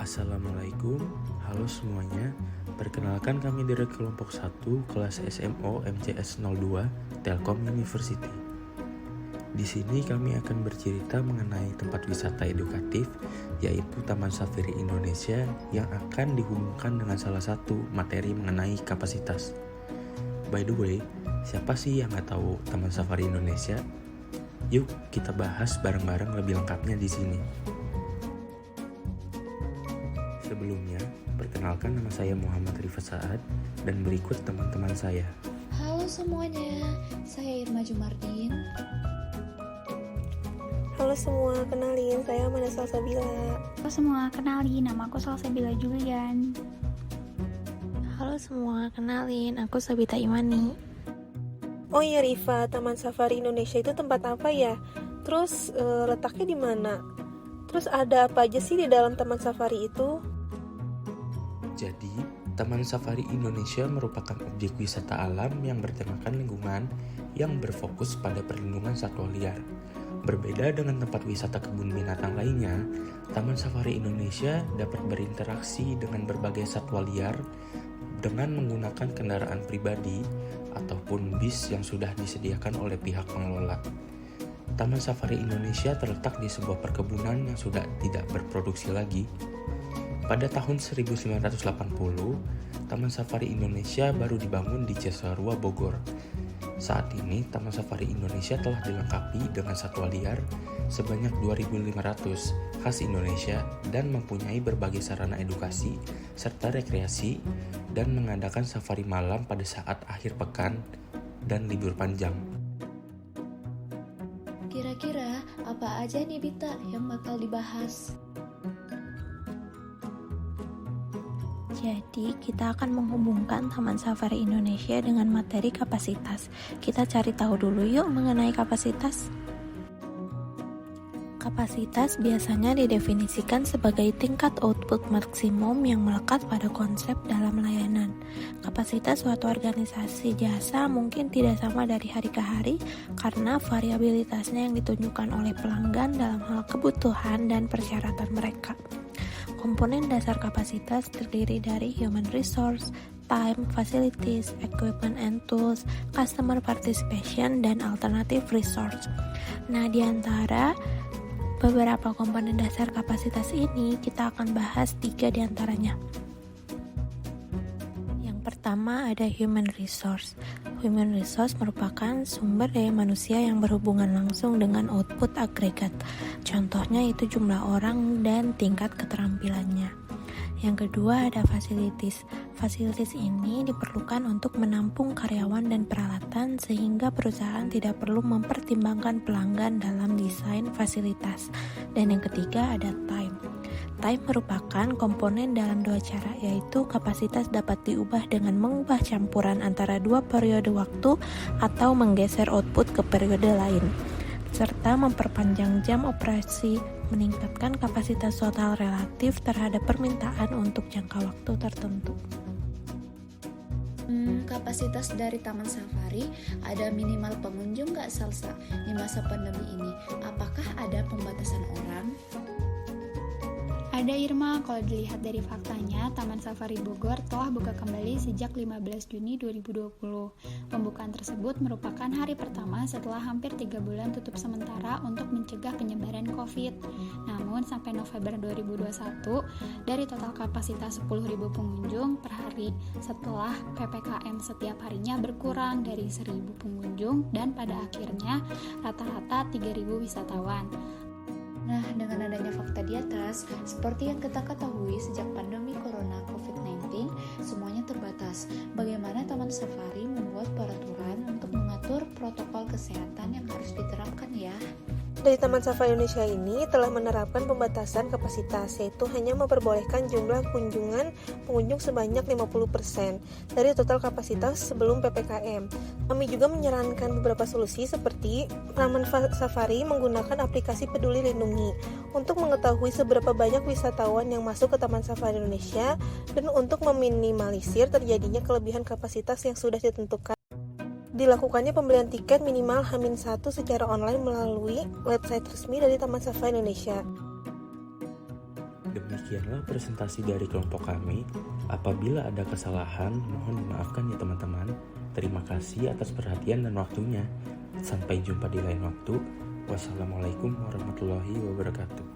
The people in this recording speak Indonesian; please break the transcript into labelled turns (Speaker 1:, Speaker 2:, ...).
Speaker 1: Assalamualaikum, halo semuanya. Perkenalkan kami dari kelompok 1 kelas SMO MCS 02 Telkom University. Di sini kami akan bercerita mengenai tempat wisata edukatif, yaitu Taman Safari Indonesia yang akan dihubungkan dengan salah satu materi mengenai kapasitas. By the way, siapa sih yang nggak tahu Taman Safari Indonesia? Yuk kita bahas bareng-bareng lebih lengkapnya di sini. Sebelumnya, perkenalkan nama saya Muhammad Rifat Saad dan berikut teman-teman saya.
Speaker 2: Halo semuanya, saya Irma Jumardin.
Speaker 3: Halo semua, kenalin saya Amanda Salsabila.
Speaker 4: Halo semua, kenalin nama aku Salsabila Julian.
Speaker 5: Halo semua, kenalin aku Sabita Imani.
Speaker 3: Oh iya Rifa, Taman Safari Indonesia itu tempat apa ya? Terus letaknya di mana? Terus ada apa aja sih di dalam Taman Safari itu?
Speaker 1: Jadi, Taman Safari Indonesia merupakan objek wisata alam yang bertemakan lingkungan yang berfokus pada perlindungan satwa liar. Berbeda dengan tempat wisata kebun binatang lainnya, Taman Safari Indonesia dapat berinteraksi dengan berbagai satwa liar dengan menggunakan kendaraan pribadi ataupun bis yang sudah disediakan oleh pihak pengelola. Taman Safari Indonesia terletak di sebuah perkebunan yang sudah tidak berproduksi lagi. Pada tahun 1980, Taman Safari Indonesia baru dibangun di Cisarua, Bogor. Saat ini, Taman Safari Indonesia telah dilengkapi dengan satwa liar sebanyak 2.500 khas Indonesia dan mempunyai berbagai sarana edukasi serta rekreasi dan mengadakan safari malam pada saat akhir pekan dan libur panjang.
Speaker 2: Kira-kira apa aja nih Bita yang bakal dibahas?
Speaker 5: Jadi kita akan menghubungkan Taman Safari Indonesia dengan materi kapasitas. Kita cari tahu dulu yuk mengenai kapasitas. Kapasitas biasanya didefinisikan sebagai tingkat output maksimum yang melekat pada konsep dalam layanan. Kapasitas suatu organisasi jasa mungkin tidak sama dari hari ke hari karena variabilitasnya yang ditunjukkan oleh pelanggan dalam hal kebutuhan dan persyaratan mereka. Komponen dasar kapasitas terdiri dari human resource, time, facilities, equipment and tools, customer participation, dan alternative resource. Nah, di antara beberapa komponen dasar kapasitas ini, kita akan bahas 3 di antaranya. Yang pertama ada human resource. Human resource merupakan sumber daya manusia yang berhubungan langsung dengan output agregat. Contohnya itu jumlah orang dan tingkat keterampilannya. Yang kedua ada facilities. Facilities ini diperlukan untuk menampung karyawan dan peralatan sehingga perusahaan tidak perlu mempertimbangkan pelanggan dalam desain fasilitas. Dan yang ketiga ada time. Time merupakan komponen dalam 2 cara, yaitu kapasitas dapat diubah dengan mengubah campuran antara 2 periode waktu atau menggeser output ke periode lain, serta memperpanjang jam operasi, meningkatkan kapasitas total relatif terhadap permintaan untuk jangka waktu tertentu.
Speaker 2: Kapasitas dari Taman Safari ada minimal pengunjung nggak Salsa di masa pandemi ini? Apakah ada pembatasan orang?
Speaker 4: Ada Irma, kalau dilihat dari faktanya, Taman Safari Bogor telah buka kembali sejak 15 Juni 2020. Pembukaan tersebut merupakan hari pertama setelah hampir 3 bulan tutup sementara untuk mencegah penyebaran COVID. Namun sampai November 2021, dari total kapasitas 10.000 pengunjung per hari setelah PPKM setiap harinya berkurang dari 1.000 pengunjung dan pada akhirnya rata-rata 3.000 wisatawan.
Speaker 2: Nah, dengan adanya fakta di atas, seperti yang kita ketahui sejak pandemi Corona COVID-19, semuanya terbatas. Bagaimana Taman Safari membuat peraturan untuk mengatur protokol kesehatan yang harus diterapkan ya?
Speaker 3: Dari Taman Safari Indonesia ini telah menerapkan pembatasan kapasitas, yaitu hanya memperbolehkan jumlah pengunjung sebanyak 50% dari total kapasitas sebelum PPKM. Kami juga menyarankan beberapa solusi seperti Taman Safari menggunakan aplikasi Peduli Lindungi untuk mengetahui seberapa banyak wisatawan yang masuk ke Taman Safari Indonesia dan untuk meminimalisir terjadinya kelebihan kapasitas yang sudah ditentukan. Dilakukannya pembelian tiket minimal H-1 secara online melalui website resmi dari Taman Safari Indonesia.
Speaker 1: Demikianlah presentasi dari kelompok kami. Apabila ada kesalahan, mohon dimaafkan ya teman-teman. Terima kasih atas perhatian dan waktunya. Sampai jumpa di lain waktu. Wassalamualaikum warahmatullahi wabarakatuh.